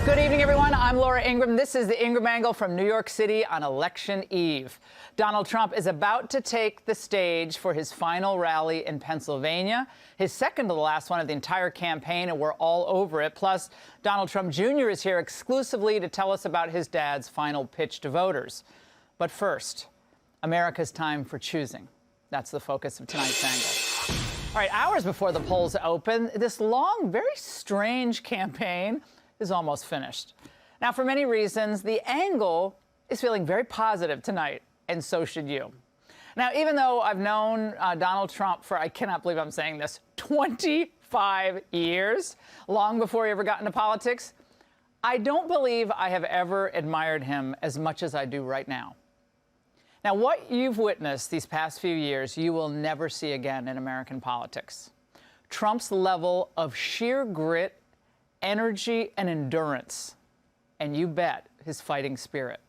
Good evening, everyone. I'm Laura Ingraham. This is the Ingraham Angle from New York City on election eve. Donald Trump is about to take the stage for his final rally in Pennsylvania, his second to the last one of the entire campaign, and we're all over it. Plus, Donald Trump Jr. is here exclusively to tell us about his dad's final pitch to voters. But first, America's time for choosing. That's the focus of tonight's angle. All right, hours before the polls open, this long, very strange campaign is almost finished. Now, for many reasons, the angle is feeling very positive tonight, and so should you. Now, even though I've known Donald Trump for, I cannot believe I'm saying this, 25 years, long before he ever got into politics, I don't believe I have ever admired him as much as I do right now. Now, what you've witnessed these past few years, you will never see again in American politics. Trump's level of sheer grit, energy, and endurance, and you bet his fighting spirit.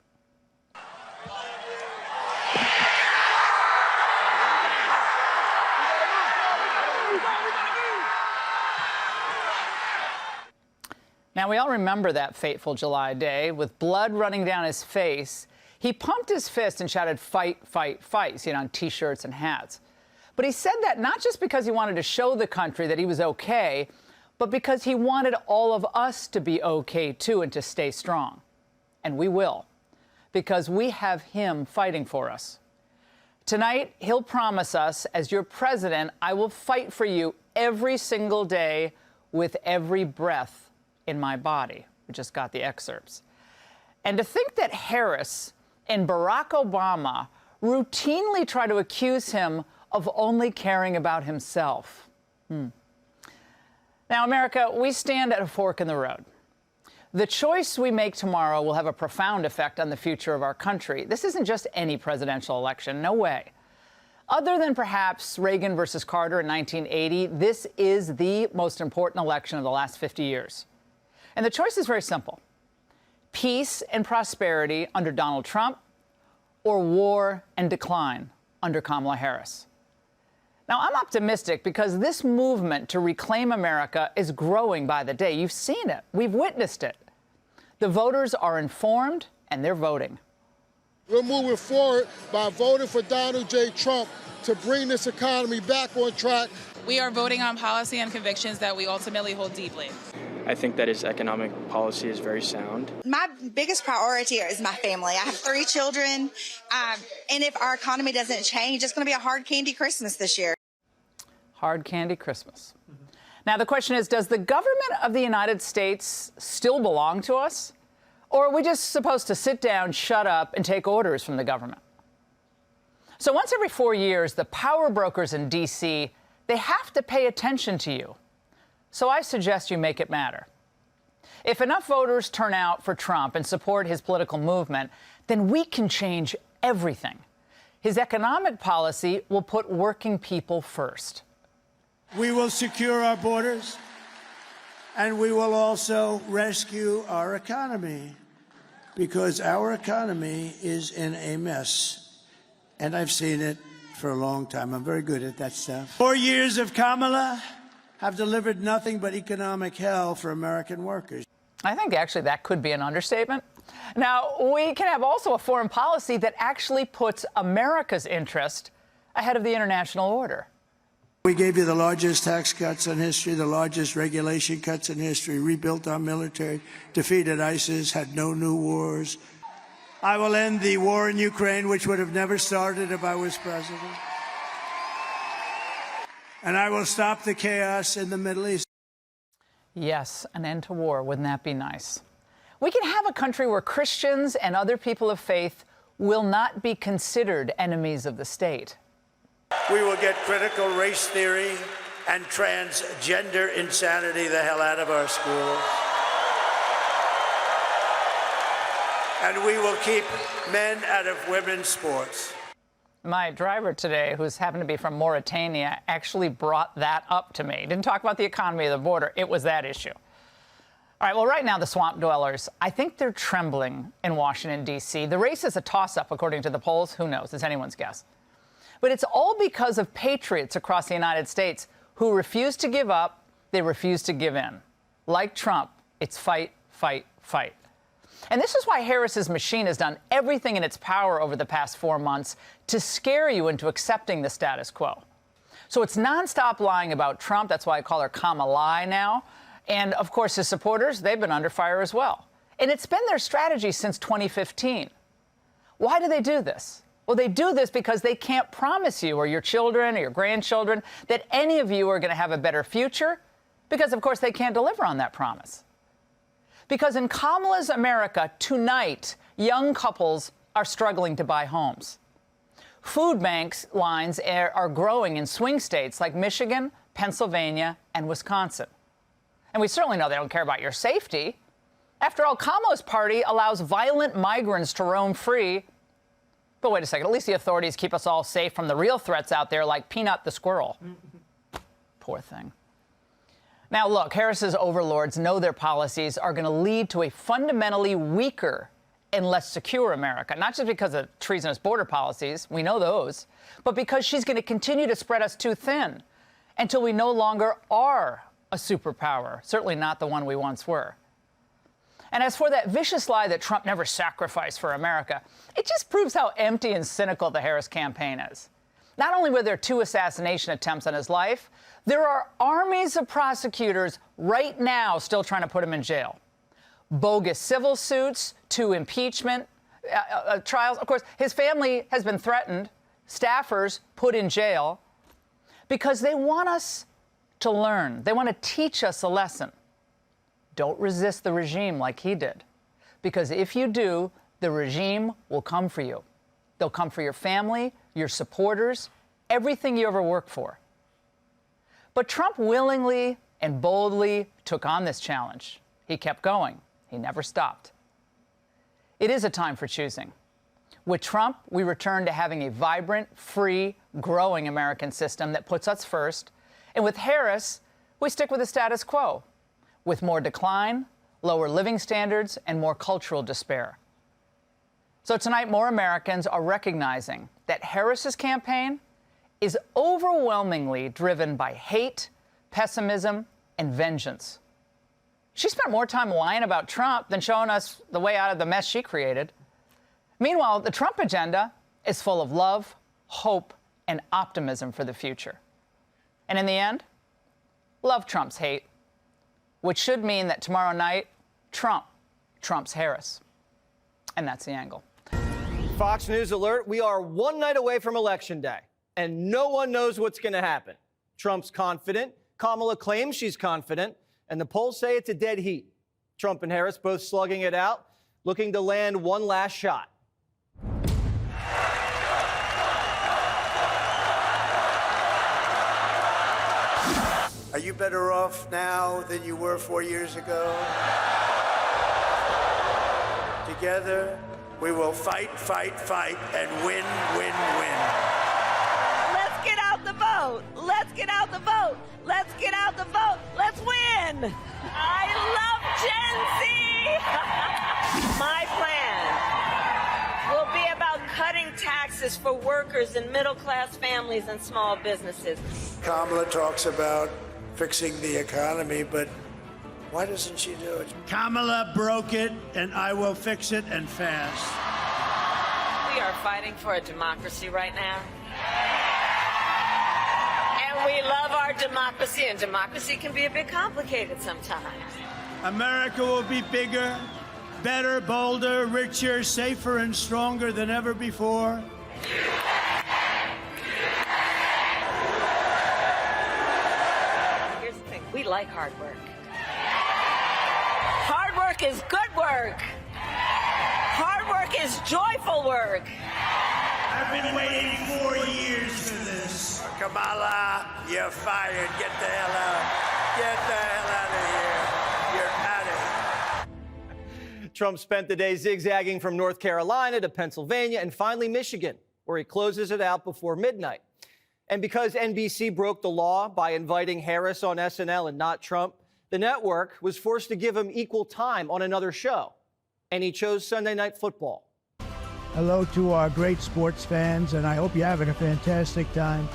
Now, we all remember that fateful July day. With blood running down his face, he pumped his fist and shouted, "Fight, fight, fight," you know, on T-shirts and hats. But he said that not just because he wanted to show the country that he was okay, but because he wanted all of us to be okay, too, and to stay strong. And we will, because we have him fighting for us. Tonight, he'll promise us, as your president, I will fight for you every single day with every breath in my body. We just got the excerpts. And to think that Harris and Barack Obama routinely try to accuse him of only caring about himself. Now, America, we stand at a fork in the road. The choice we make tomorrow will have a profound effect on the future of our country. This isn't just any presidential election. No way. Other than perhaps Reagan versus Carter in 1980, this is the most important election of the last 50 years. And the choice is very simple. Peace and prosperity under Donald Trump, or war and decline under Kamala Harris. Now, I'm optimistic because this movement to reclaim America is growing by the day. You've seen it. We've witnessed it. The voters are informed, and they're voting. We're moving forward by voting for Donald J. Trump to bring this economy back on track. We are voting on policy and convictions that we ultimately hold deeply. I think that his economic policy is very sound. My biggest priority is my family. I have 3 children, and if our economy doesn't change, it's going to be a hard candy Christmas this year. Hard candy Christmas. Now, the question is, does the government of the United States still belong to us? Or are we just supposed to sit down, shut up, and take orders from the government? So once every 4 years, the power brokers in D.C., they have to pay attention to you. So I suggest you make it matter. If enough voters turn out for Trump and support his political movement, then we can change everything. His economic policy will put working people first. We will secure our borders, and we will also rescue our economy, because our economy is in a mess, and I've seen it for a long time. I'm very good at that stuff. 4 years of Kamala have delivered nothing but economic hell for American workers. I think actually that could be an understatement. Now, we can have also a foreign policy that actually puts America's interest ahead of the international order. We gave you the largest tax cuts in history, the largest regulation cuts in history, rebuilt our military, defeated ISIS, had no new wars. I will end the war in Ukraine, which would have never started if I was president. And I will stop the chaos in the Middle East. Yes, an end to war. Wouldn't that be nice? We can have a country where Christians and other people of faith will not be considered enemies of the state. We will get critical race theory and transgender insanity the hell out of our schools. And we will keep men out of women's sports. My driver today, who's happened to be from Mauritania, actually brought that up to me. Didn't talk about the economy of the border. It was that issue. All right, well, right now, the swamp dwellers, I think they're trembling in Washington, D.C. The race is a toss-up, according to the polls. Who knows? It's anyone's guess. But it's all because of patriots across the United States who refuse to give up. They refuse to give in. Like Trump, it's fight, fight, fight. And this is why Harris's machine has done everything in its power over the past 4 months to scare you into accepting the status quo. So it's nonstop lying about Trump. That's why I call her Kamala now. And, of course, his supporters, they've been under fire as well. And it's been their strategy since 2015. Why do they do this? Well, they do this because they can't promise you or your children or your grandchildren that any of you are going to have a better future because, of course, they can't deliver on that promise. Because in Kamala's America tonight, young couples are struggling to buy homes. Food banks lines are growing in swing states like Michigan, Pennsylvania, and Wisconsin. And we certainly know they don't care about your safety. After all, Kamala's party allows violent migrants to roam free. But wait a second, at least the authorities keep us all safe from the real threats out there like Peanut the squirrel. Poor thing. Now, look, Harris's overlords know their policies are going to lead to a fundamentally weaker and less secure America, not just because of treasonous border policies, we know those, but because she's going to continue to spread us too thin until we no longer are a superpower, certainly not the one we once were. And as for that vicious lie that Trump never sacrificed for America, it just proves how empty and cynical the Harris campaign is. Not only were there 2 assassination attempts on his life, there are armies of prosecutors right now still trying to put him in jail. Bogus civil suits, 2 impeachment trials. Of course, his family has been threatened, staffers put in jail, because they want us to learn. They want to teach us a lesson. Don't resist the regime like he did, because if you do, the regime will come for you. They'll come for your family, your supporters, everything you ever worked for. But Trump willingly and boldly took on this challenge. He kept going. He never stopped. It is a time for choosing. With Trump, we return to having a vibrant, free, growing American system that puts us first. And with Harris, we stick with the status quo, with more decline, lower living standards, and more cultural despair. So tonight, more Americans are recognizing that Harris's campaign is overwhelmingly driven by hate, pessimism, and vengeance. She spent more time lying about Trump than showing us the way out of the mess she created. Meanwhile, the Trump agenda is full of love, hope, and optimism for the future. And in the end, love trumps hate, which should mean that tomorrow night, Trump trumps Harris. And that's the angle. Fox News alert, we are 1 night away from Election Day, and no one knows what's going to happen. Trump's confident, Kamala claims she's confident, and the polls say it's a dead heat. Trump and Harris both slugging it out, looking to land one last shot. Are you better off now than you were 4 years ago? Together, we will fight, fight, fight, and win, win, win. Let's get out the vote. Let's get out the vote. Let's get out the vote. Let's win. I love Gen Z. My plan will be about cutting taxes for workers and middle-class families and small businesses. Kamala talks about fixing the economy, but why doesn't she do it? Kamala broke it, and I will fix it, and fast. We are fighting for a democracy right now. And we love our democracy, and democracy can be a bit complicated sometimes. America will be bigger, better, bolder, richer, safer, and stronger than ever before. Here's the thing, we like hard work. Hard work is good work. Hard work is joyful work. I've been waiting 4 years for this. Kamala, you're fired. Get the hell out. Get the hell out of here. You're out of here. Trump spent the day zigzagging from North Carolina to Pennsylvania and finally Michigan, where he closes it out before midnight. And because NBC broke the law by inviting Harris on SNL and not Trump, the network was forced to give him equal time on another show. And he chose Sunday Night Football. Hello to our great sports fans, and I hope you're having a fantastic time.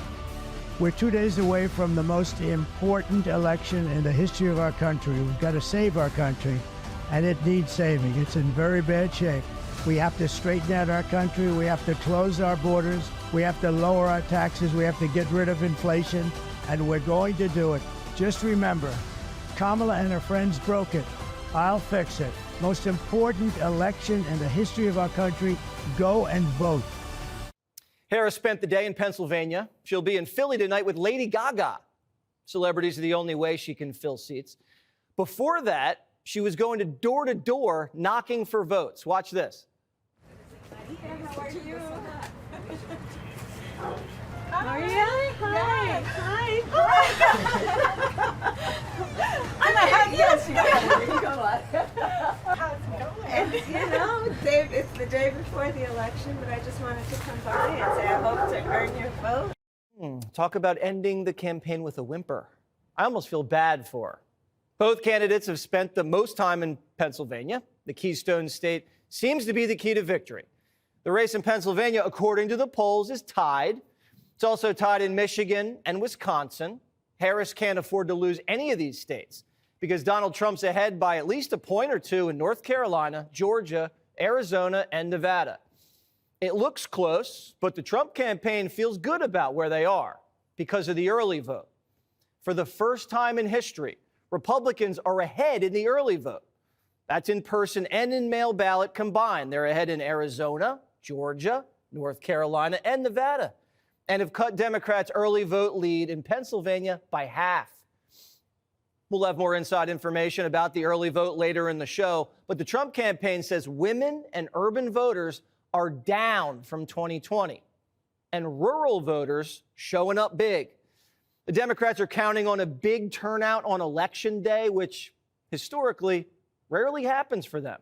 We're 2 days away from the most important election in the history of our country. We've got to save our country and it needs saving. It's in very bad shape. We have to straighten out our country. We have to close our borders. We have to lower our taxes. We have to get rid of inflation, and we're going to do it. Just remember, Kamala and her friends broke it. I'll fix it. Most important election in the history of our country. Go and vote. Harris spent the day in Pennsylvania. She'll be in Philly tonight with Lady Gaga. Celebrities are the only way she can fill seats. Before that, she was going to door knocking for votes. Watch this. How are you? Maria? Hi. Hi. I'm a hug. Yes, you go on. How's it going? It's, you know, it's the day before the election, but I just wanted to come by and say I hope to earn your vote. Talk about ending the campaign with a whimper. I almost feel bad for her. Both candidates have spent the most time in Pennsylvania. The Keystone State seems to be the key to victory. The race in Pennsylvania, according to the polls, is tied. It's also tied in Michigan and Wisconsin. Harris can't afford to lose any of these states because Donald Trump's ahead by at least a point or two in North Carolina, Georgia, Arizona, and Nevada. It looks close, but the Trump campaign feels good about where they are because of the early vote. For the first time in history, Republicans are ahead in the early vote. That's in person and in mail ballot combined. They're ahead in Arizona, Georgia, North Carolina, and Nevada, and have cut Democrats' early vote lead in Pennsylvania by half. We'll have more inside information about the early vote later in the show, but the Trump campaign says women and urban voters are down from 2020, and rural voters showing up big. The Democrats are counting on a big turnout on Election Day, which historically rarely happens for them.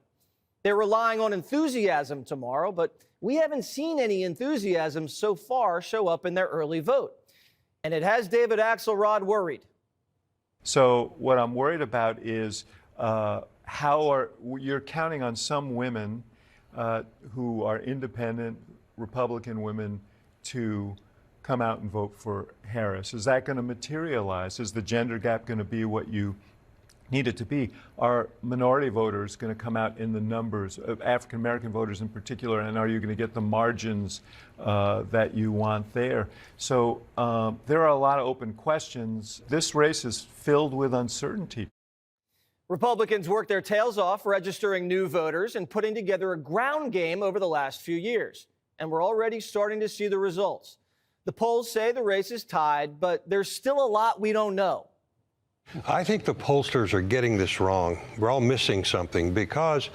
They're relying on enthusiasm tomorrow, but we haven't seen any enthusiasm so far show up in their early vote. And it has David Axelrod worried. So what I'm worried about is you're counting on some women who are independent Republican women to come out and vote for Harris. Is that going to materialize? Is the gender gap going to be what you need it to be? Are minority voters going to come out in the numbers of African-American voters in particular, and are you going to get the margins that you want there? So there are a lot of open questions. This race is filled with uncertainty. Republicans worked their tails off registering new voters and putting together a ground game over the last few years. And we're already starting to see the results. The polls say the race is tied, but there's still a lot we don't know. I think the pollsters are getting this wrong. We're all missing something because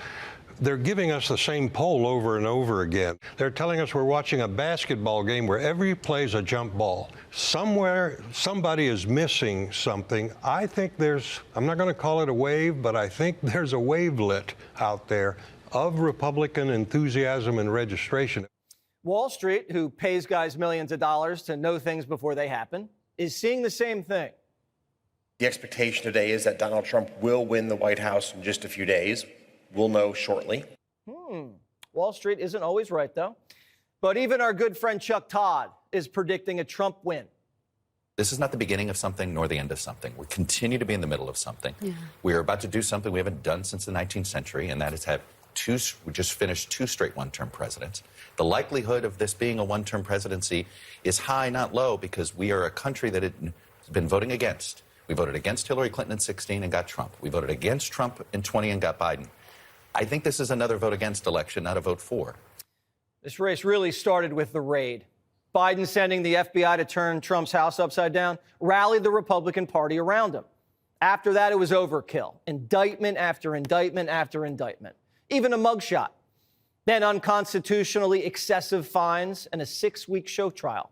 they're giving us the same poll over and over again. They're telling us we're watching a basketball game where every play is a jump ball. Somewhere, somebody is missing something. I think I'm not going to call it a wave, but I think there's a wavelet out there of Republican enthusiasm and registration. Wall Street, who pays guys millions of dollars to know things before they happen, is seeing the same thing. The expectation today is that Donald Trump will win the White House in just a few days. We'll know shortly. Wall Street isn't always right, though. But even our good friend Chuck Todd is predicting a Trump win. This is not the beginning of something nor the end of something. We continue to be in the middle of something. Yeah. We are about to do something we haven't done since the 19th century, and that is we just finished 2 straight one-term presidents. The likelihood of this being a one-term presidency is high, not low, because we are a country that has been voting against. We voted against Hillary Clinton in 2016 and got Trump. We voted against Trump in 2020 and got Biden. I think this is another vote against election, not a vote for. This race really started with the raid. Biden sending the FBI to turn Trump's house upside down rallied the Republican Party around him. After that, it was overkill. Indictment after indictment after indictment. Even a mugshot. Then unconstitutionally excessive fines and a 6-week show trial.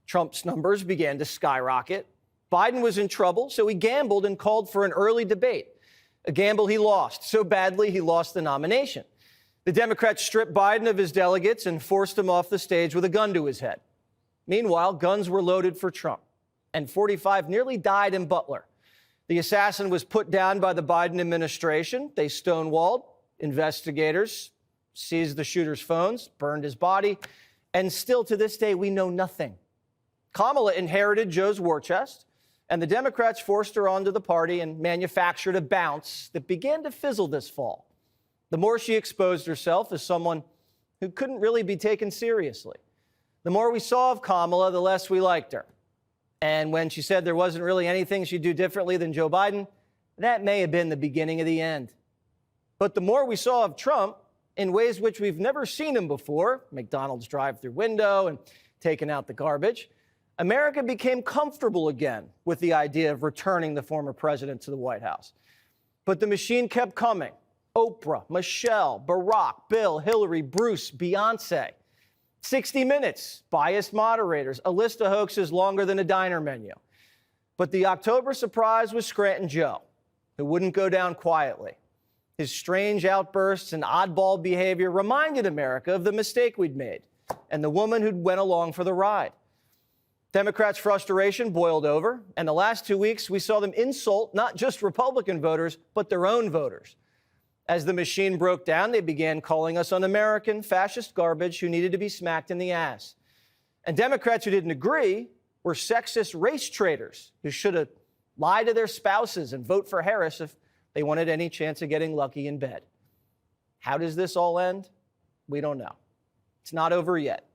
Trump's numbers began to skyrocket. Biden was in trouble, so he gambled and called for an early debate. A gamble he lost so badly he lost the nomination. The Democrats stripped Biden of his delegates and forced him off the stage with a gun to his head. Meanwhile, guns were loaded for Trump, and 45 nearly died in Butler. The assassin was put down by the Biden administration. They stonewalled. Investigators seized the shooter's phones, burned his body, and still to this day, we know nothing. Kamala inherited Joe's war chest, And the Democrats forced her onto the party and manufactured a bounce that began to fizzle this fall. The more she exposed herself as someone who couldn't really be taken seriously. The more we saw of Kamala, the less we liked her. And when she said there wasn't really anything she'd do differently than Joe Biden, that may have been the beginning of the end. But the more we saw of Trump, in ways which we've never seen him before, McDonald's drive-through window and taking out the garbage, America became comfortable again with the idea of returning the former president to the White House. But the machine kept coming. Oprah, Michelle, Barack, Bill, Hillary, Bruce, Beyonce. 60 Minutes, biased moderators, a list of hoaxes longer than a diner menu. But the October surprise was Scranton Joe, who wouldn't go down quietly. His strange outbursts and oddball behavior reminded America of the mistake we'd made and the woman who'd went along for the ride. Democrats' frustration boiled over, and the last 2 weeks we saw them insult not just Republican voters, but their own voters. As the machine broke down, they began calling us un-American, fascist garbage who needed to be smacked in the ass. And Democrats who didn't agree were sexist race traitors who should have lied to their spouses and vote for Harris if they wanted any chance of getting lucky in bed. How does this all end? We don't know. It's not over yet.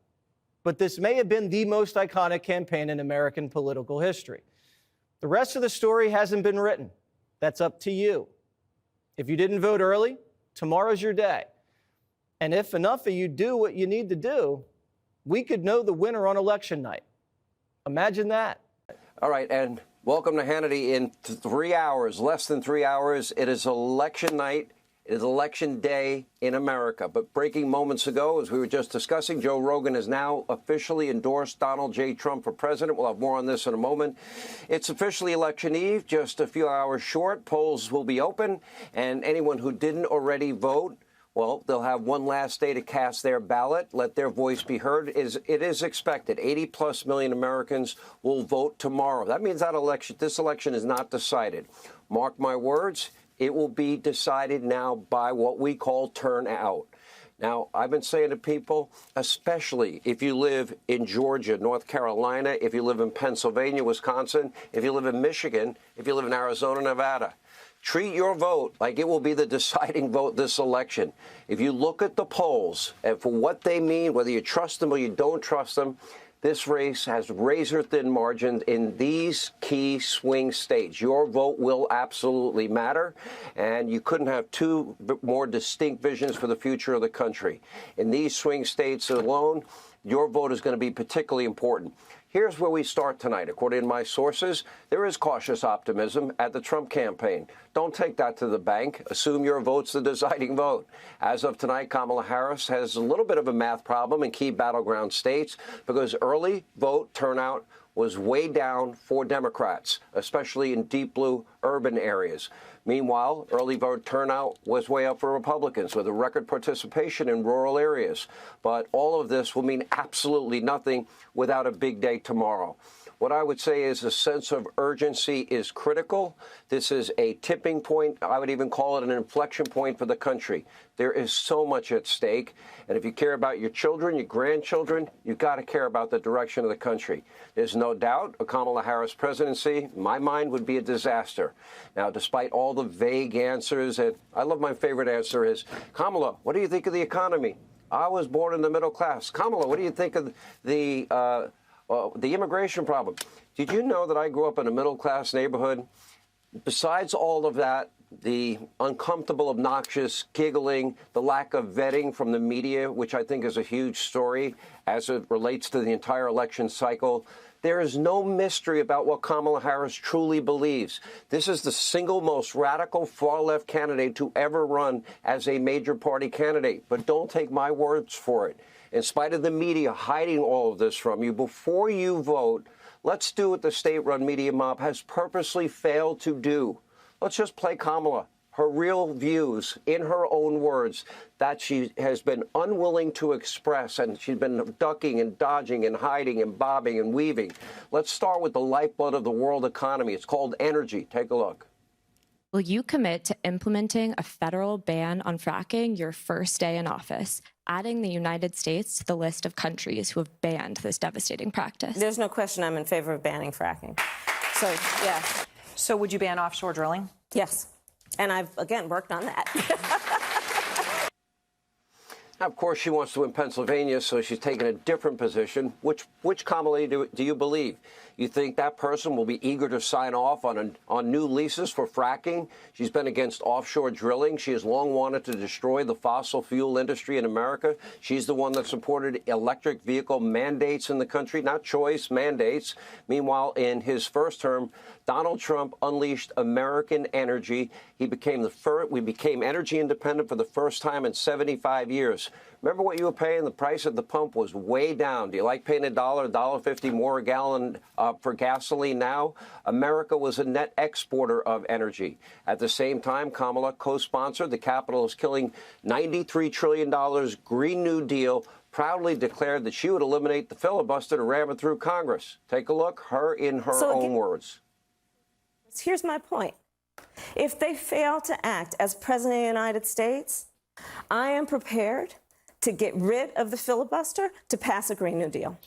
But this may have been the most iconic campaign in American political history. The rest of the story hasn't been written. That's up to you. If you didn't vote early, tomorrow's your day. And if enough of you do what you need to do, we could know the winner on election night. Imagine that. All right, and welcome to Hannity. In 3 hours, less than 3 hours, it is election night. It is election day in America. But breaking moments ago, as we were just discussing, Joe Rogan has now officially endorsed Donald J. Trump for president. We'll have more on this in a moment. It's officially election eve, just a few hours short. Polls will be open, and anyone who didn't already vote, well, they'll have one last day to cast their ballot, let their voice be heard. It is expected 80+ million Americans will vote tomorrow. That means this election is not decided. Mark my words. It will be decided now by what we call turnout. Now, I've been saying to people, especially if you live in Georgia, North Carolina, if you live in Pennsylvania, Wisconsin, if you live in Michigan, if you live in Arizona, Nevada, treat your vote like it will be the deciding vote this election. If you look at the polls and for what they mean, whether you trust them or you don't trust them, this race has razor-thin margins in these key swing states. Your vote will absolutely matter, and you couldn't have two more distinct visions for the future of the country. In these swing states alone, your vote is going to be particularly important. Here's where we start tonight. According to my sources, there is cautious optimism at the Trump campaign. Don't take that to the bank. Assume your vote's the deciding vote. As of tonight, Kamala Harris has a little bit of a math problem in key battleground states because early vote turnout was way down for Democrats, especially in deep blue urban areas. Meanwhile, early vote turnout was way up for Republicans with a record participation in rural areas. But all of this will mean absolutely nothing without a big day tomorrow. What I would say is a sense of urgency is critical. This is a tipping point. I would even call it an inflection point for the country. There is so much at stake. And if you care about your children, your grandchildren, you've got to care about the direction of the country. There's no doubt a Kamala Harris presidency, in my mind, would be a disaster. Now, despite all the vague answers, and I love my favorite answer is, Kamala, what do you think of the economy? I was born in the middle class. Kamala, what do you think of the immigration problem? Did you know that I grew up in a middle-class neighborhood? Besides all of that, the uncomfortable, obnoxious giggling, the lack of vetting from the media, which I think is a huge story as it relates to the entire election cycle, there is no mystery about what Kamala Harris truly believes. This is the single most radical far-left candidate to ever run as a major party candidate. But don't take my words for it. In spite of the media hiding all of this from you, before you vote, let's do what the state-run media mob has purposely failed to do. Let's just play Kamala, her real views, in her own words, that she has been unwilling to express, and she's been ducking and dodging and hiding and bobbing and weaving. Let's start with the lifeblood of the world economy. It's called energy. Take a look. Will you commit to implementing a federal ban on fracking your first day in office, adding the United States to the list of countries who have banned this devastating practice? There's no question I'm in favor of banning fracking. So, yeah. So would you ban offshore drilling? Yes. And I've, again, worked on that. Now, of course, she wants to win Pennsylvania, so she's taken a different position. Which Kamala do you believe? You think that person will be eager to sign off on new leases for fracking? She's been against offshore drilling. She has long wanted to destroy the fossil fuel industry in America. She's the one that supported electric vehicle mandates in the country, not choice, mandates. Meanwhile, in his first term, Donald Trump unleashed American energy. We became energy independent for the first time in 75 years. Remember what you were paying? The price at the pump was way down. Do you like paying $1.50 more a gallon for gasoline now? America was a net exporter of energy. At the same time, Kamala co-sponsored the Capitol is killing $93 trillion Green New Deal, proudly declared that she would eliminate the filibuster to ram it through Congress. Take a look, her in her own words. Here's my point. If they fail to act as President of the United States, I am prepared to get rid of the filibuster to pass a Green New Deal.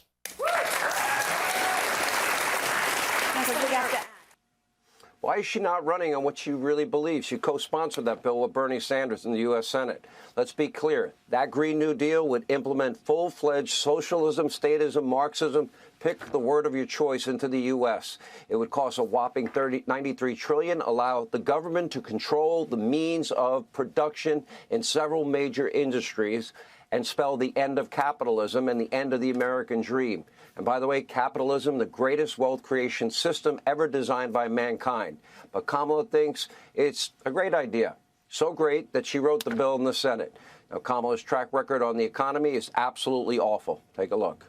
Why is she not running on what she really believes? She co-sponsored that bill with Bernie Sanders in the U.S. Senate. Let's be clear. That Green New Deal would implement full-fledged socialism, statism, Marxism, pick the word of your choice into the U.S. It would cost a whopping $93 trillion, allow the government to control the means of production in several major industries, and spell the end of capitalism and the end of the American dream. And by the way, capitalism, the greatest wealth creation system ever designed by mankind. But Kamala thinks it's a great idea. So great that she wrote the bill in the Senate. Now, Kamala's track record on the economy is absolutely awful. Take a look.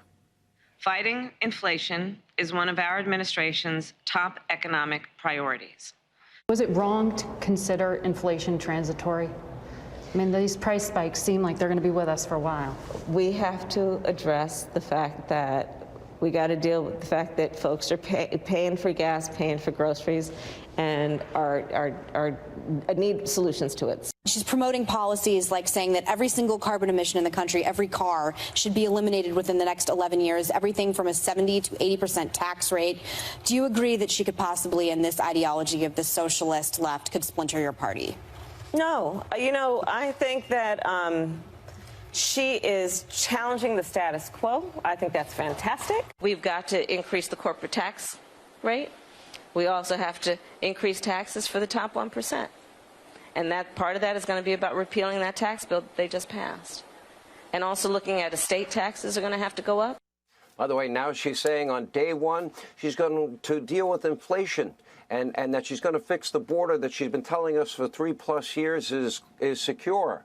Fighting inflation is one of our administration's top economic priorities. Was it wrong to consider inflation transitory? I mean, these price spikes seem like they're going to be with us for a while. We have to address the fact that we got to deal with the fact that folks are paying for gas, paying for groceries, and need solutions to it. She's promoting policies like saying that every single carbon emission in the country, every car, should be eliminated within the next 11 years, everything from a 70 to 80% tax rate. Do you agree that she could possibly, in this ideology of the socialist left, could splinter your party? No. You know, I think that she is challenging the status quo. I think that's fantastic. We've got to increase the corporate tax rate. We also have to increase taxes for the top 1%. And that part of that is going to be about repealing that tax bill that they just passed. And also looking at estate taxes are going to have to go up. By the way, now she's saying on day one she's going to deal with inflation and that she's going to fix the border that she's been telling us for 3+ years is secure.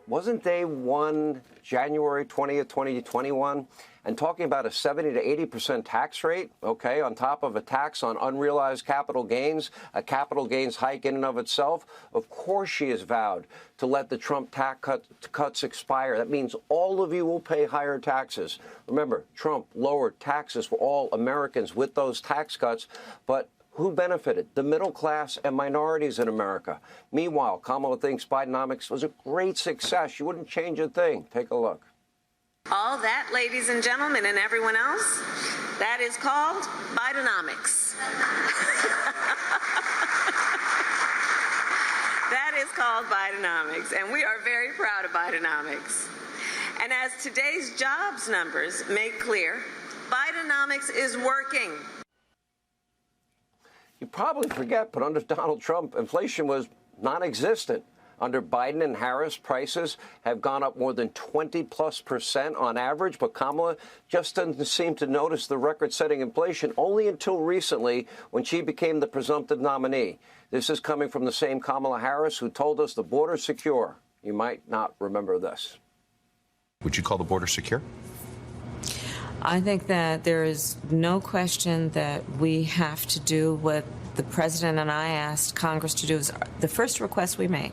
Wasn't day one January 20th, 2021? And talking about a 70 to 80% tax rate, okay, on top of a tax on unrealized capital gains, a capital gains hike in and of itself, of course she has vowed to let the Trump tax cuts expire. That means all of you will pay higher taxes. Remember, Trump lowered taxes for all Americans with those tax cuts, but who benefited? The middle class and minorities in America. Meanwhile, Kamala thinks Bidenomics was a great success. She wouldn't change a thing. Take a look. All that, ladies and gentlemen, and everyone else, that is called Bidenomics. That is called Bidenomics, and we are very proud of Bidenomics. And as today's jobs numbers make clear, Bidenomics is working. You probably forget, but under Donald Trump, inflation was non-existent. Under Biden and Harris, prices have gone up more than 20+% on average, but Kamala just doesn't seem to notice the record-setting inflation only until recently when she became the presumptive nominee. This is coming from the same Kamala Harris who told us the border's secure. You might not remember this. Would you call the border secure? I think that there is no question that we have to do what the president and I asked Congress to do. Is the first request we made.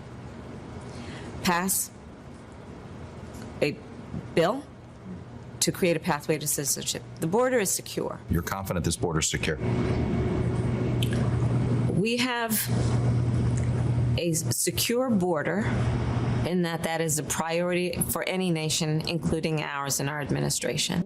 Pass a bill to create a pathway to citizenship. The border is secure. You're confident this border is secure? We have a secure border in that is a priority for any nation, including ours and our administration.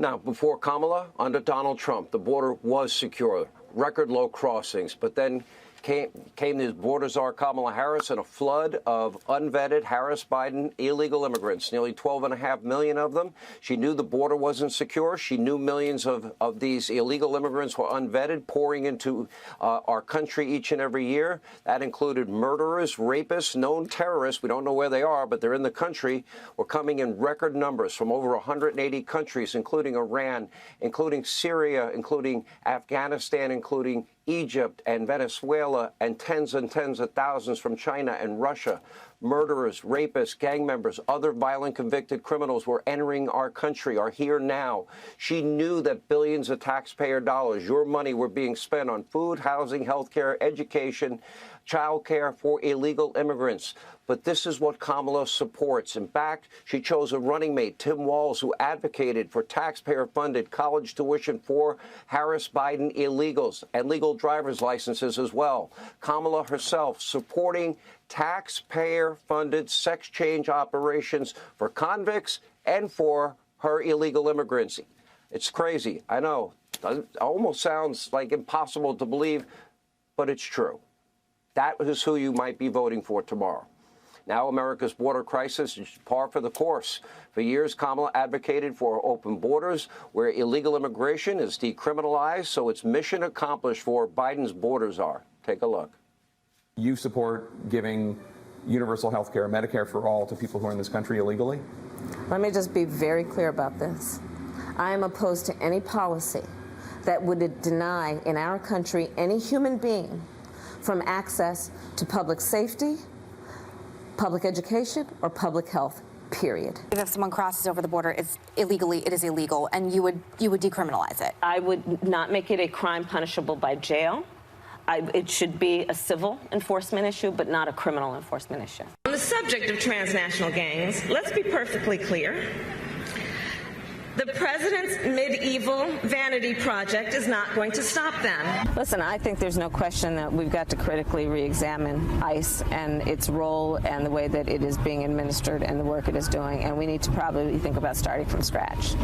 Now, before Kamala, under Donald Trump, the border was secure, record low crossings, but then came this border czar Kamala Harris and a flood of unvetted Harris-Biden illegal immigrants, nearly 12.5 million of them. She knew the border wasn't secure. She knew millions of these illegal immigrants were unvetted, pouring into our country each and every year. That included murderers, rapists, known terrorists. We don't know where they are, but they're in the country. We're coming in record numbers from over 180 countries, including Iran, including Syria, including Afghanistan, including Egypt and Venezuela, and tens of thousands from China and Russia. Murderers, rapists, gang members, other violent convicted criminals were entering our country, are here now. She knew that billions of taxpayer dollars, your money, were being spent on food, housing, health care, education, child care for illegal immigrants. But this is what Kamala supports. In fact, she chose a running mate, Tim Walz, who advocated for taxpayer-funded college tuition for Harris-Biden illegals and legal driver's licenses as well. Kamala herself supporting taxpayer-funded sex change operations for convicts and for her illegal immigrants. It's crazy, I know. It almost sounds like impossible to believe, but it's true. That is who you might be voting for tomorrow. Now America's border crisis is par for the course. For years, Kamala advocated for open borders where illegal immigration is decriminalized, so it's mission accomplished for Biden's borders are. Take a look. You support giving universal health care, Medicare for all, to people who are in this country illegally? Let me just be very clear about this. I am opposed to any policy that would deny in our country any human being from access to public safety, public education, or public health, period. If someone crosses over the border, it's illegally, it is illegal, and you would decriminalize it. I would not make it a crime punishable by jail. It should be a civil enforcement issue, but not a criminal enforcement issue. On the subject of transnational gangs, let's be perfectly clear. The president's medieval vanity project is not going to stop them. Listen, I think there's no question that we've got to critically re-examine ICE and its role and the way that it is being administered and the work it is doing, and we need to probably think about starting from scratch.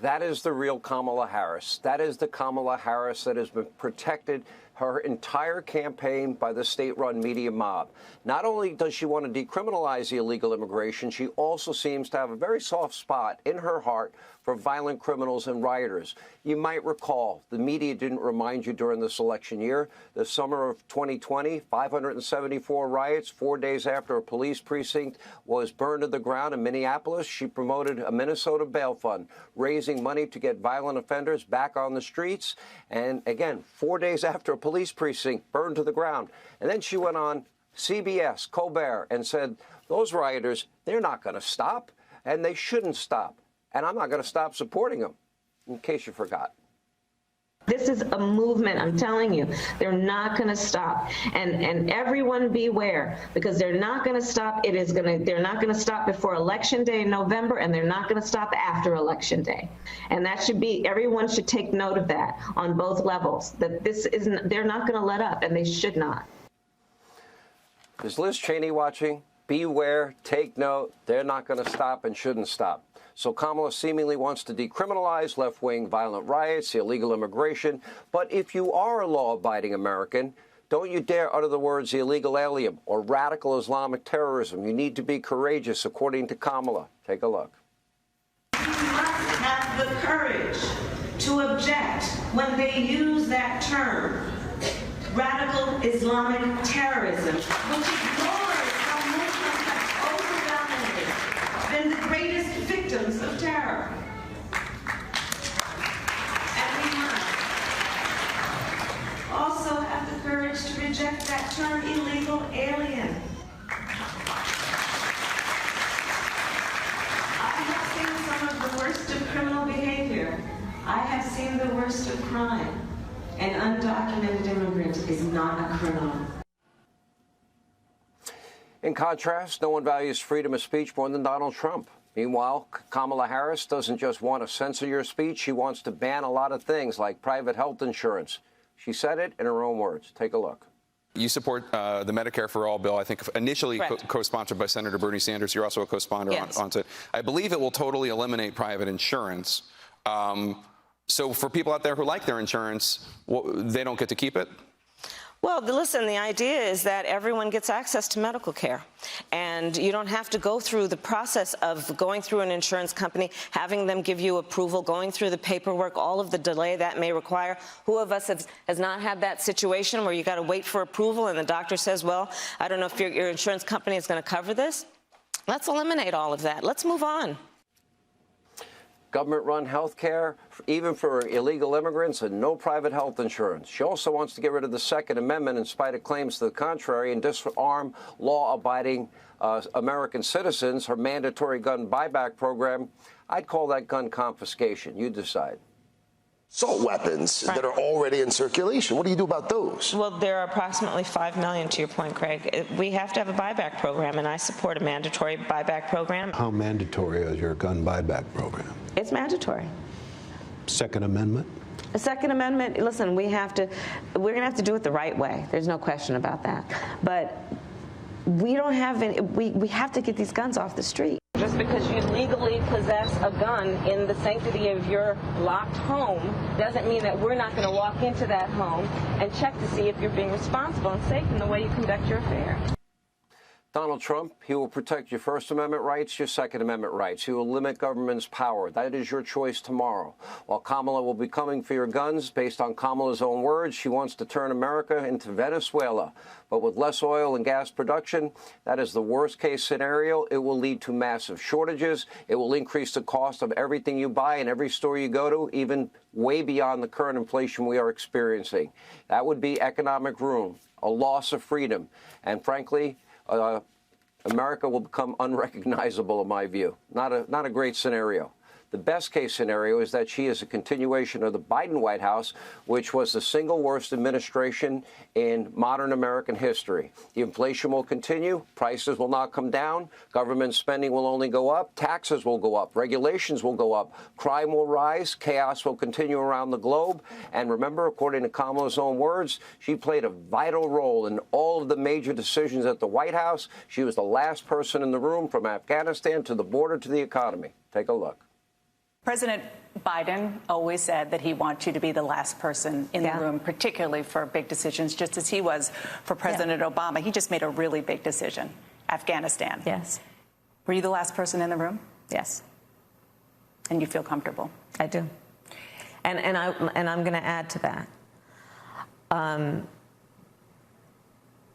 That is the real Kamala Harris. That is the Kamala Harris that has been protected her entire campaign by the state-run media mob. Not only does she want to decriminalize the illegal immigration, she also seems to have a very soft spot in her heart for violent criminals and rioters. You might recall, the media didn't remind you during this election year, the summer of 2020, 574 riots, 4 days after a police precinct was burned to the ground in Minneapolis. She promoted a Minnesota bail fund, raising money to get violent offenders back on the streets. And again, 4 days after a police precinct burned to the ground. And then she went on CBS, Colbert, and said, those rioters, they're not going to stop, and they shouldn't stop. And I'm not going to stop supporting them, in case you forgot. This is a movement, I'm telling you. They're not going to stop. And everyone beware, because they're not going to stop. They're not going to stop before Election Day in November, and they're not going to stop after Election Day. And that should be, everyone should take note of that on both levels, that this isn't, they're not going to let up, and they should not. Is Liz Cheney watching? Beware, take note. They're not going to stop and shouldn't stop. So Kamala seemingly wants to decriminalize left-wing violent riots, illegal immigration. But if you are a law-abiding American, don't you dare utter the words illegal alien or radical Islamic terrorism. You need to be courageous, according to Kamala. Take a look. You must have the courage to object when they use that term, radical Islamic terrorism, which ignores how Muslims have overwhelmingly been the greatest victims of terror. And we must also have the courage to reject that term illegal alien. I have seen some of the worst of criminal behavior. I have seen the worst of crime. An undocumented immigrant is not a criminal. In contrast, no one values freedom of speech more than Donald Trump. Meanwhile, Kamala Harris doesn't just want to censor your speech. She wants to ban a lot of things like private health insurance. She said it in her own words. Take a look. You support the Medicare for All bill, I think initially co-sponsored by Senator Bernie Sanders. You're also a co-sponsor on it. I believe it will totally eliminate private insurance. So for people out there who like their insurance, they don't get to keep it? Well, listen, the idea is that everyone gets access to medical care. And you don't have to go through the process of going through an insurance company, having them give you approval, going through the paperwork, all of the delay that may require. Who of us has not had that situation where you got to wait for approval and the doctor says, well, I don't know if your insurance company is going to cover this? Let's eliminate all of that. Let's move on. Government-run health care, even for illegal immigrants, and no private health insurance. She also wants to get rid of the Second Amendment in spite of claims to the contrary and disarm law-abiding American citizens. Her mandatory gun buyback program, I'd call that gun confiscation. You decide. Assault weapons that are already in circulation. What do you do about those? Well, there are approximately 5 million, to your point, Craig. We have to have a buyback program, and I support a mandatory buyback program. How mandatory is your gun buyback program? It's mandatory. Second Amendment? The Second Amendment, listen, we're going to have to do it the right way. There's no question about that. But we don't have any, we have to get these guns off the street. Just because you legally possess a gun in the sanctity of your locked home doesn't mean that we're not going to walk into that home and check to see if you're being responsible and safe in the way you conduct your affairs. Donald Trump, he will protect your First Amendment rights, your Second Amendment rights. He will limit government's power. That is your choice tomorrow. While Kamala will be coming for your guns, based on Kamala's own words, she wants to turn America into Venezuela. But with less oil and gas production, that is the worst-case scenario. It will lead to massive shortages. It will increase the cost of everything you buy in every store you go to, even way beyond the current inflation we are experiencing. That would be economic ruin, a loss of freedom, and frankly, America will become unrecognizable, in my view. Not a great scenario. The best case scenario is that she is a continuation of the Biden White House, which was the single worst administration in modern American history. The inflation will continue. Prices will not come down. Government spending will only go up. Taxes will go up. Regulations will go up. Crime will rise. Chaos will continue around the globe. And remember, according to Kamala's own words, she played a vital role in all of the major decisions at the White House. She was the last person in the room, from Afghanistan to the border to the economy. Take a look. President Biden always said that he wants you to be the last person in the room, particularly for big decisions, just as he was for President Obama. He just made a really big decision, Afghanistan. Yes. Were you the last person in the room? Yes. And you feel comfortable? I do. And I'm going to add to that.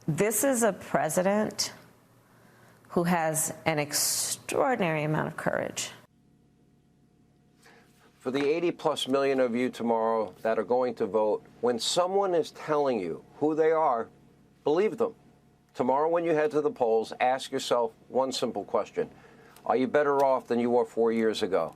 This is a president who has an extraordinary amount of courage. For the 80-plus million of you tomorrow that are going to vote, when someone is telling you who they are, believe them. Tomorrow when you head to the polls, ask yourself one simple question. Are you better off than you were 4 years ago?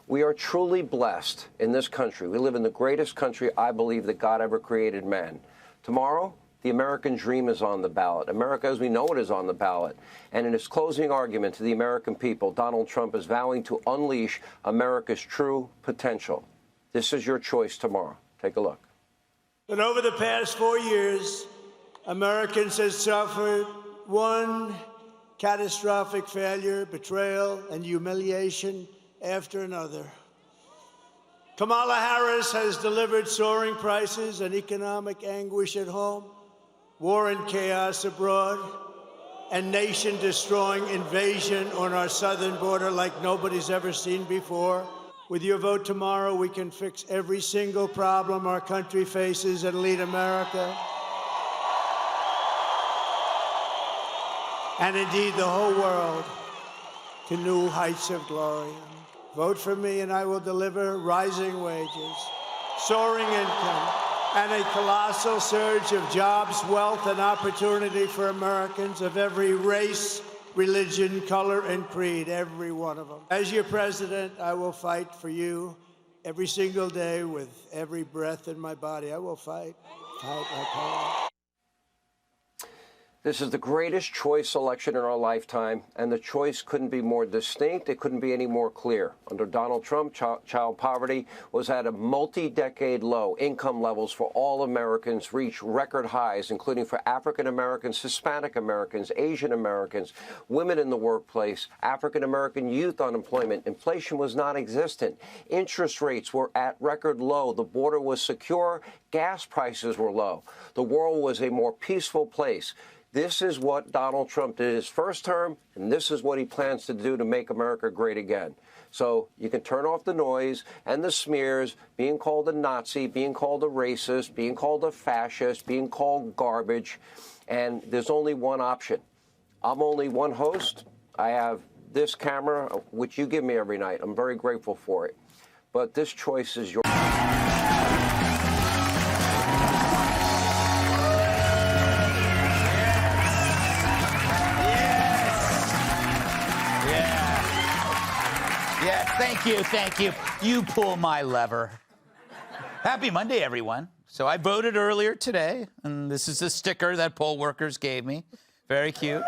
We are truly blessed in this country. We live in the greatest country, I believe, that God ever created man. Tomorrow, the American dream is on the ballot. America as we know it is on the ballot. And in his closing argument to the American people, Donald Trump is vowing to unleash America's true potential. This is your choice tomorrow. Take a look. But over the past 4 years, Americans have suffered one catastrophic failure, betrayal, and humiliation after another. Kamala Harris has delivered soaring prices and economic anguish at home, war and chaos abroad, and nation-destroying invasion on our southern border like nobody's ever seen before. With your vote tomorrow, we can fix every single problem our country faces and lead America, and indeed the whole world, to new heights of glory. Vote for me and I will deliver rising wages, soaring income, and a colossal surge of jobs, wealth, and opportunity for Americans of every race, religion, color, and creed, every one of them. As your president, I will fight for you every single day with every breath in my body. I will fight like hell. This is the greatest choice election in our lifetime, and the choice couldn't be more distinct. It couldn't be any more clear. Under Donald Trump, child poverty was at a multi-decade low. Income levels for all Americans reached record highs, including for African Americans, Hispanic Americans, Asian Americans, women in the workplace, African American youth unemployment. Inflation was non-existent. Interest rates were at record low. The border was secure. Gas prices were low. The world was a more peaceful place. This is what Donald Trump did his first term, and this is what he plans to do to make America great again. So you can turn off the noise and the smears, being called a Nazi, being called a racist, being called a fascist, being called garbage, and there's only one option. I'm only one host. I have this camera, which you give me every night. I'm very grateful for it. But this choice is yours. Yes, thank you. You pull my lever. Happy Monday, everyone. So I voted earlier today, and this is the sticker that poll workers gave me. Very cute.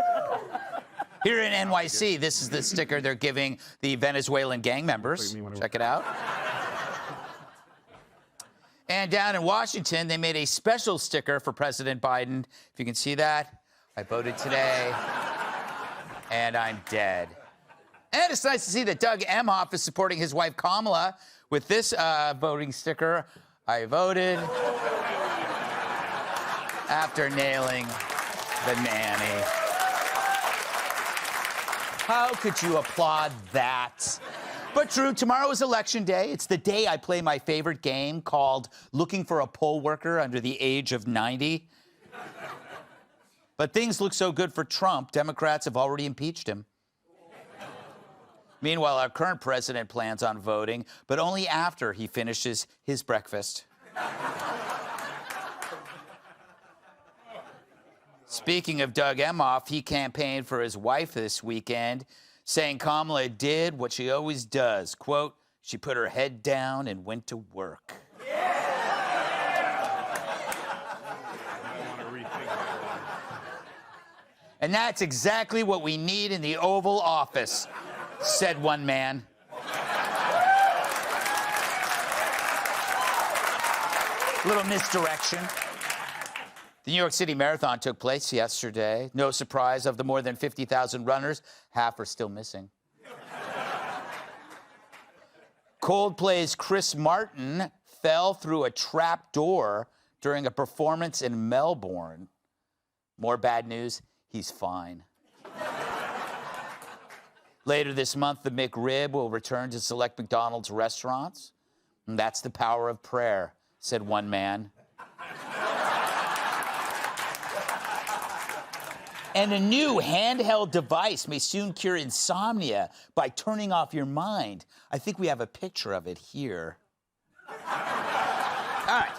Here in NYC, this is the sticker they're giving the Venezuelan gang members. Check it out. And down in Washington, they made a special sticker for President Biden. If you can see that, I voted today, and I'm dead. And it's nice to see that Doug Emhoff is supporting his wife Kamala with this voting sticker. I voted after nailing the nanny. How could you applaud that? But true, tomorrow is Election Day. It's the day I play my favorite game called Looking for a Poll Worker Under the Age of 90. But things look so good for Trump, Democrats have already impeached him. Meanwhile, our current president plans on voting, but only after he finishes his breakfast. Speaking of Doug Emhoff, he campaigned for his wife this weekend, saying Kamala did what she always does. Quote, she put her head down and went to work. And that's exactly what we need in the Oval Office, said one man. Little misdirection. The New York City Marathon took place yesterday. No surprise, of the more than 50,000 runners, half are still missing. Coldplay's Chris Martin fell through a trap door during a performance in Melbourne. More bad news, he's fine. Later this month, the McRib will return to select McDonald's restaurants. And that's the power of prayer, said one man. And a new handheld device may soon cure insomnia by turning off your mind. I think we have a picture of it here. All right.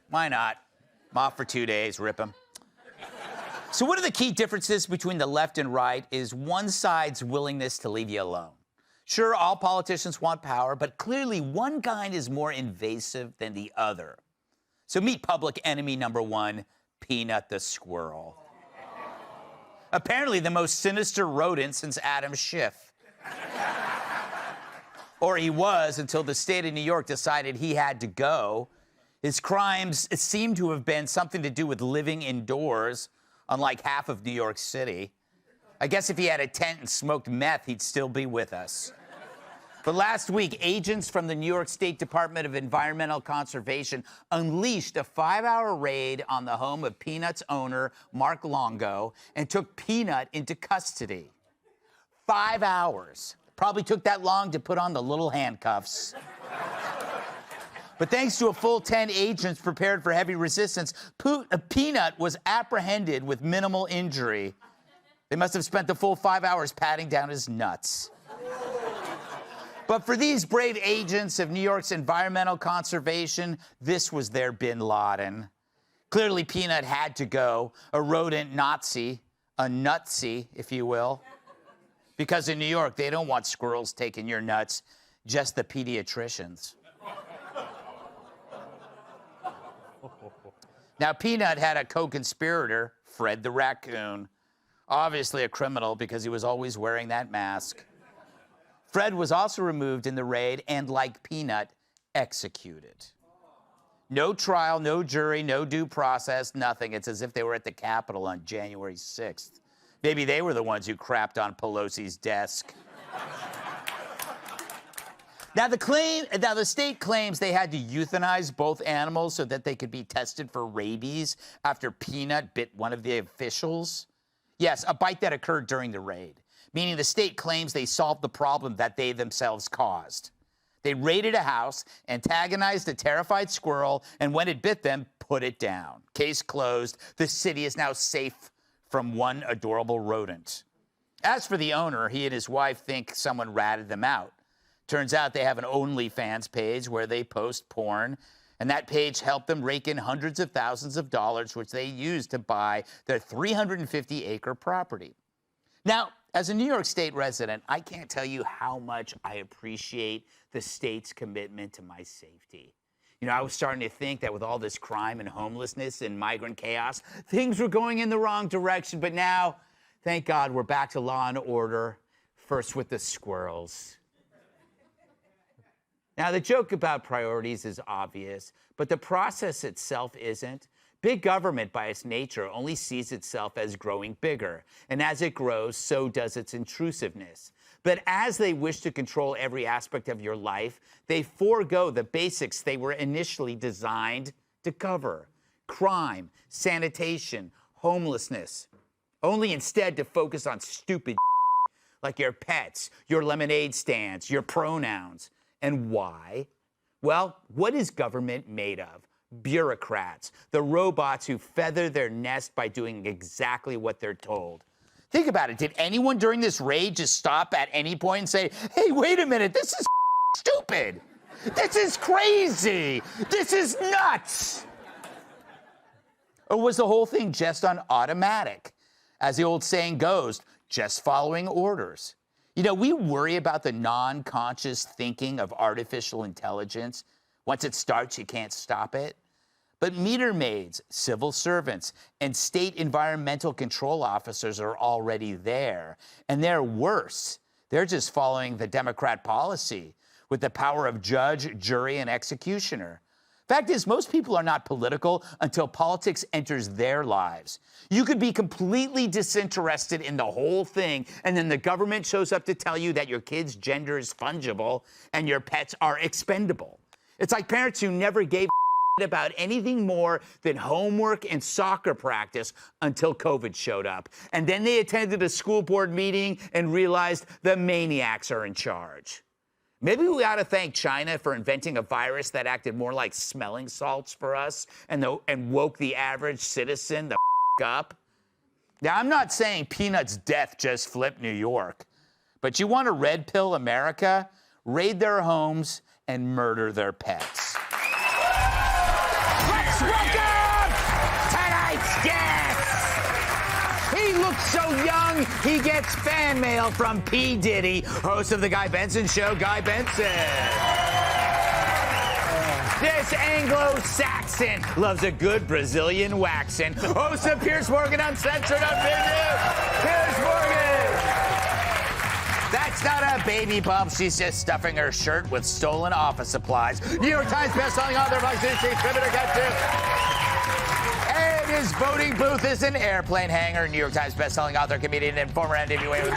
Why not? I'm off for 2 days, rip 'em. So one of the key differences between the left and right is one side's willingness to leave you alone. Sure, all politicians want power, but clearly one kind is more invasive than the other. So meet public enemy number one, Peanut the squirrel. Apparently the most sinister rodent since Adam Schiff. Or he was until the state of New York decided he had to go. His crimes seem to have been something to do with living indoors, unlike half of New York City. I guess if he had a tent and smoked meth, he'd still be with us. But last week, agents from the New York State Department of Environmental Conservation unleashed a 5-hour raid on the home of Peanut's owner, Mark Longo, and took Peanut into custody. 5 hours. Probably took that long to put on the little handcuffs. But thanks to a full 10 agents prepared for heavy resistance, Peanut was apprehended with minimal injury. They must have spent the full 5 hours patting down his nuts. But for these brave agents of New York's environmental conservation, this was their bin Laden. Clearly, Peanut had to go, a rodent Nazi, a nutsy, if you will. Because in New York, they don't want squirrels taking your nuts, just the pediatricians. Now, Peanut had a co-conspirator, Fred the raccoon. Obviously a criminal because he was always wearing that mask. Fred was also removed in the raid and, like Peanut, executed. No trial, no jury, no due process, nothing. It's as if they were at the Capitol on January 6th. Maybe they were the ones who crapped on Pelosi's desk. Now the state claims they had to euthanize both animals so that they could be tested for rabies after Peanut bit one of the officials. Yes, a bite that occurred during the raid, meaning the state claims they solved the problem that they themselves caused. They raided a house, antagonized a terrified squirrel, and when it bit them, put it down. Case closed. The city is now safe from one adorable rodent. As for the owner, he and his wife think someone ratted them out. Turns out they have an OnlyFans page where they post porn, and that page helped them rake in hundreds of thousands of dollars, which they used to buy their 350-acre property. Now, as a New York State resident, I can't tell you how much I appreciate the state's commitment to my safety. You know, I was starting to think that with all this crime and homelessness and migrant chaos, things were going in the wrong direction. But now, thank God, we're back to law and order, first with the squirrels. Now, the joke about priorities is obvious, but the process itself isn't. Big government, by its nature, only sees itself as growing bigger. And as it grows, so does its intrusiveness. But as they wish to control every aspect of your life, they forego the basics they were initially designed to cover: crime, sanitation, homelessness, only instead to focus on stupid like your pets, your lemonade stands, your pronouns. And why? Well, what is government made of? Bureaucrats, the robots who feather their nest by doing exactly what they're told. Think about it. Did anyone during this raid just stop at any point and say, hey, wait a minute, this is stupid. This is crazy. This is nuts. Or was the whole thing just on automatic? As the old saying goes, just following orders. You know, we worry about the non-conscious thinking of artificial intelligence. Once it starts, you can't stop it. But meter maids, civil servants, and state environmental control officers are already there. And they're worse. They're just following the Democrat policy with the power of judge, jury, and executioner. Fact is, most people are not political until politics enters their lives. You could be completely disinterested in the whole thing, and then the government shows up to tell you that your kid's gender is fungible and your pets are expendable. It's like parents who never gave about anything more than homework and soccer practice until COVID showed up. And then they attended a school board meeting and realized the maniacs are in charge. Maybe we ought to thank China for inventing a virus that acted more like smelling salts for us and woke the average citizen the up. Now, I'm not saying Peanut's death just flipped New York, but you want to red pill America? Raid their homes and murder their pets. Let's welcome tonight's guest. He looks so young, he gets fan mail from P. Diddy, host of The Guy Benson Show, Guy Benson. This Anglo-Saxon loves a good Brazilian waxing. Host of Piers Morgan Uncensored on Video, Piers Morgan. That's not a baby bump. She's just stuffing her shirt with stolen office supplies. New York Times bestselling author, Fox News contributor, got to. And his voting booth is an airplane hangar. New York Times bestselling author, comedian, and former NWA with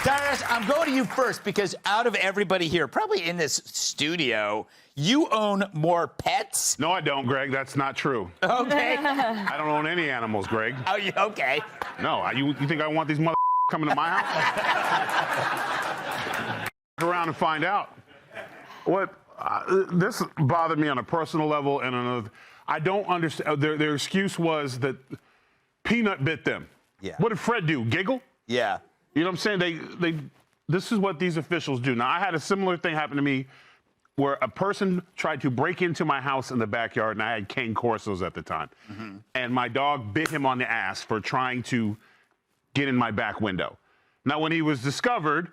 Tyrus, I'm going to you first because out of everybody here, probably in this studio, you own more pets? No, I don't, Greg. That's not true. Okay. I don't own any animals, Greg. Oh, okay. No, you think I want these mother coming to my house? Around and find out. What? This bothered me on a personal level and on another. I don't understand. Their excuse was that Peanut bit them. Yeah. What did Fred do? Giggle? Yeah. You know what I'm saying? This is what these officials do. Now, I had a similar thing happen to me where a person tried to break into my house in the backyard, and I had cane corsos at the time. Mm-hmm. And my dog bit him on the ass for trying to get in my back window. Now, when he was discovered,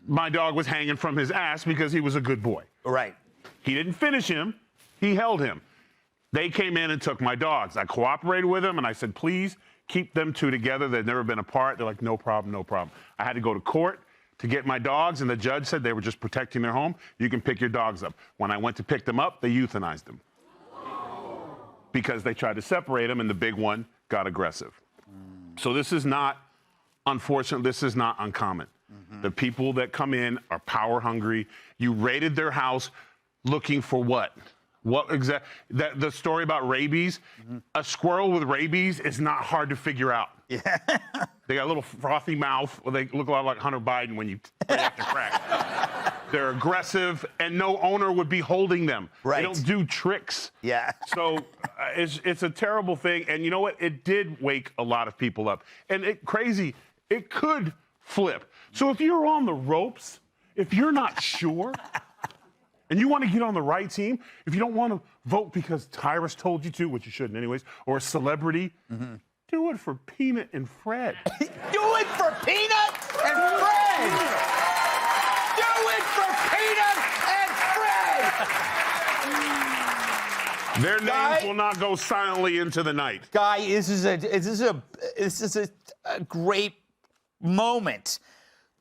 my dog was hanging from his ass because he was a good boy. Right. He didn't finish him. He held him. They came in and took my dogs. I cooperated with them, and I said, please keep them two together. They've never been apart. They're like, no problem, no problem. I had to go to court to get my dogs, and the judge said they were just protecting their home. You can pick your dogs up. When I went to pick them up, they euthanized them because they tried to separate them, and the big one got aggressive. So this is not, unfortunately, this is not uncommon. The people that come in are power hungry. You raided their house looking for what? What exactly? The story about rabies, a squirrel with rabies is not hard to figure out. Yeah. They got a little frothy mouth. Well, they look a lot like Hunter Biden when you after crack. They're aggressive, and no owner would be holding them. Right. They don't do tricks. Yeah. So it's a terrible thing. And you know what? It did wake a lot of people up. And it could flip. So if you're on the ropes, if you're not sure, and you want to get on the right team, if you don't want to vote because Tyrus told you to, which you shouldn't anyways, or a celebrity, do it for Peanut and Fred. Do it for Peanut and Fred! Do it for Peanut and Fred! Their names will not go silently into the night. Guy, this is a great moment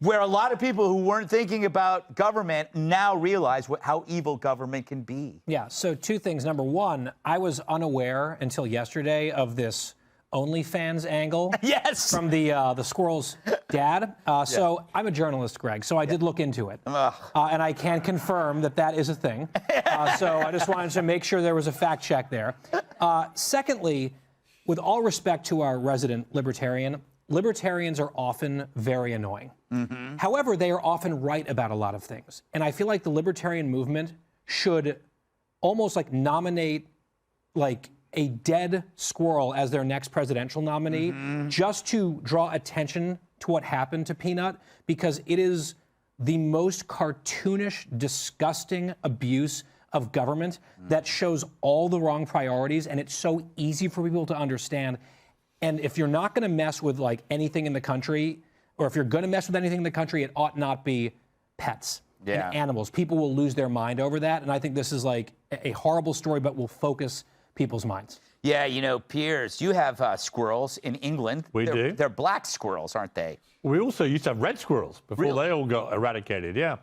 where a lot of people who weren't thinking about government now realize how evil government can be. Yeah, so two things. Number one, I was unaware until yesterday of this OnlyFans angle. Yes! From the squirrel's dad. So I'm a journalist, Greg, so I did look into it. And I can confirm that is a thing. So I just wanted to make sure there was a fact check there. Secondly, with all respect to our resident libertarian, libertarians are often very annoying. However, they are often right about a lot of things. And I feel like the libertarian movement should almost like nominate like a dead squirrel as their next presidential nominee just to draw attention to what happened to Peanut, because it is the most cartoonish, disgusting abuse of government that shows all the wrong priorities, and it's so easy for people to understand. And if you're not going to mess with like anything in the country, or if you're going to mess with anything in the country, it ought not be pets and animals. People will lose their mind over that. And I think this is like a horrible story, but will focus people's minds. Yeah, you know, Piers, you have squirrels in England. We do. They're black squirrels, aren't they? We also used to have red squirrels before they all got eradicated, yeah.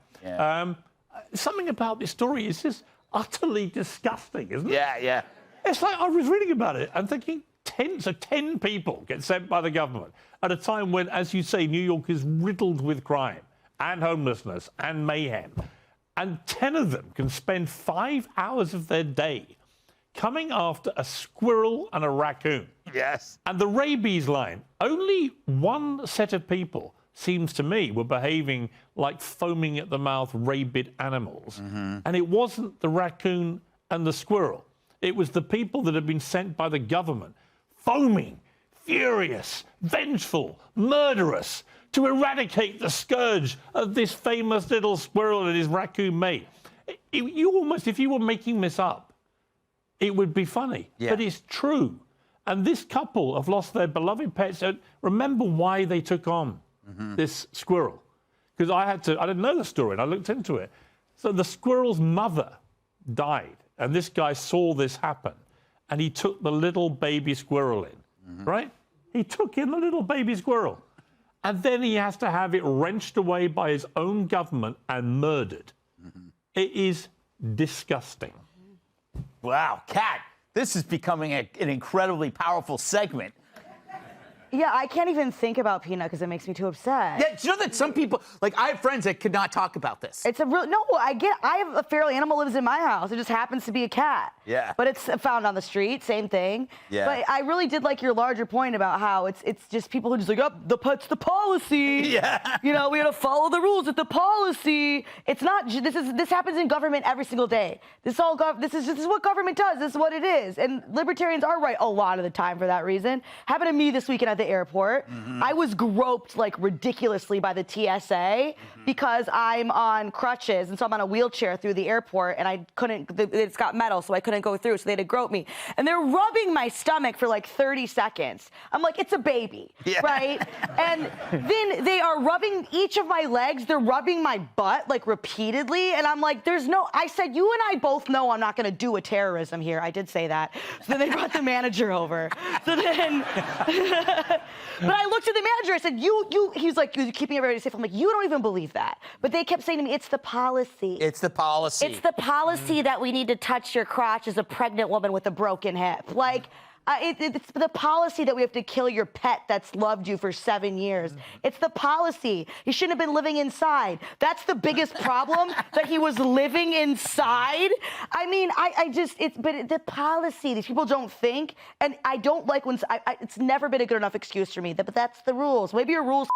Something about this story is just utterly disgusting, isn't it? Yeah. It's like I was reading about it and thinking 10 people get sent by the government at a time when, as you say, New York is riddled with crime and homelessness and mayhem. And 10 of them can spend 5 hours of their day coming after a squirrel and a raccoon. Yes. And the rabies line, only one set of people, seems to me, were behaving like foaming at the mouth rabid animals. And it wasn't the raccoon and the squirrel. It was the people that had been sent by the government, foaming, furious, vengeful, murderous, to eradicate the scourge of this famous little squirrel and his raccoon mate. You almost, if you were making this up, it would be funny, but it's true. And this couple have lost their beloved pets. Remember why they took on this squirrel. Because I didn't know the story, and I looked into it. So the squirrel's mother died, and this guy saw this happen, and he took the little baby squirrel in, right? He took in the little baby squirrel. And then he has to have it wrenched away by his own government and murdered. It is disgusting. Wow, Kat, this is becoming an incredibly powerful segment. Yeah, I can't even think about Peanut because it makes me too upset. Yeah, do you know that some people, like I have friends that could not talk about this. It's a real, no, I have a feral animal lives in my house. It just happens to be a cat. Yeah. But it's found on the street, same thing. Yeah. But I really did like your larger point about how it's just people who just like, oh, the pet's the policy. Yeah. You know, we gotta follow the rules at the policy. It's not, this happens in government every single day. This is what government does. This is what it is. And libertarians are right a lot of the time for that reason. Happened to me this weekend at the airport. I was groped like ridiculously by the TSA because I'm on crutches, and so I'm on a wheelchair through the airport, and it's got metal, so I couldn't to go through, so they had to grope me. And they're rubbing my stomach for like 30 seconds. I'm like, it's a baby, right? And then they are rubbing each of my legs. They're rubbing my butt like repeatedly. And I'm like, I said, you and I both know I'm not going to do a terrorism here. I did say that. So then they brought the manager over. So then, but I looked at the manager. I said, he's like, you're keeping everybody safe. I'm like, you don't even believe that. But they kept saying to me, it's the policy. It's the policy. It's the policy that we need to touch your crotch as a pregnant woman with a broken hip. Like, it's the policy that we have to kill your pet that's loved you for 7 years. It's the policy. He shouldn't have been living inside. That's the biggest problem, that he was living inside. I mean, but the policy, these people don't think, and I don't like when, it's never been a good enough excuse for me, but that's the rules. Maybe your rules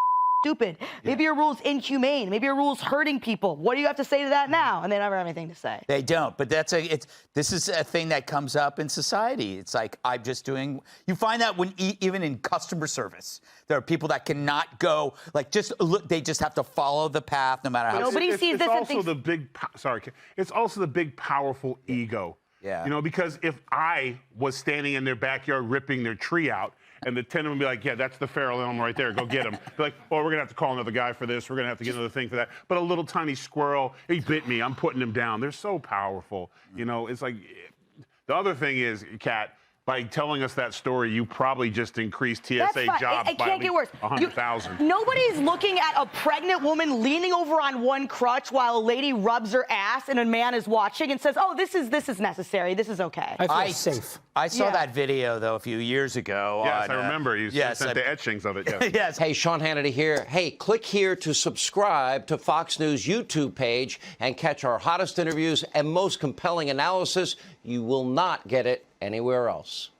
stupid. Maybe your rule's inhumane. Maybe your rule's hurting people. What do you have to say to that now? And they never have anything to say. They don't. But this is a thing that comes up in society. It's like, I'm just doing. You find that when even in customer service, there are people that cannot go like just look. They just have to follow the path, no matter how. Nobody sees this. It's also the big. Sorry, it's also the big, powerful ego. Yeah. You know, because if I was standing in their backyard ripping their tree out, and the tenant would be like, yeah, that's the feral animal right there. Go get him. Be like, oh, we're going to have to call another guy for this. We're going to have to get another thing for that. But a little tiny squirrel, he bit me. I'm putting him down. They're so powerful. You know, it's like, the other thing is, Kat, by telling us that story, you probably just increased TSA jobs by at least 100,000. Nobody's looking at a pregnant woman leaning over on one crutch while a lady rubs her ass and a man is watching and says, oh, this is necessary. This is okay. I feel safe. I saw that video, though, a few years ago. Yes, I remember. You sent the etchings of it. Yes. Yes. Hey, Sean Hannity here. Hey, click here to subscribe to Fox News YouTube page and catch our hottest interviews and most compelling analysis. You will not get it anywhere else.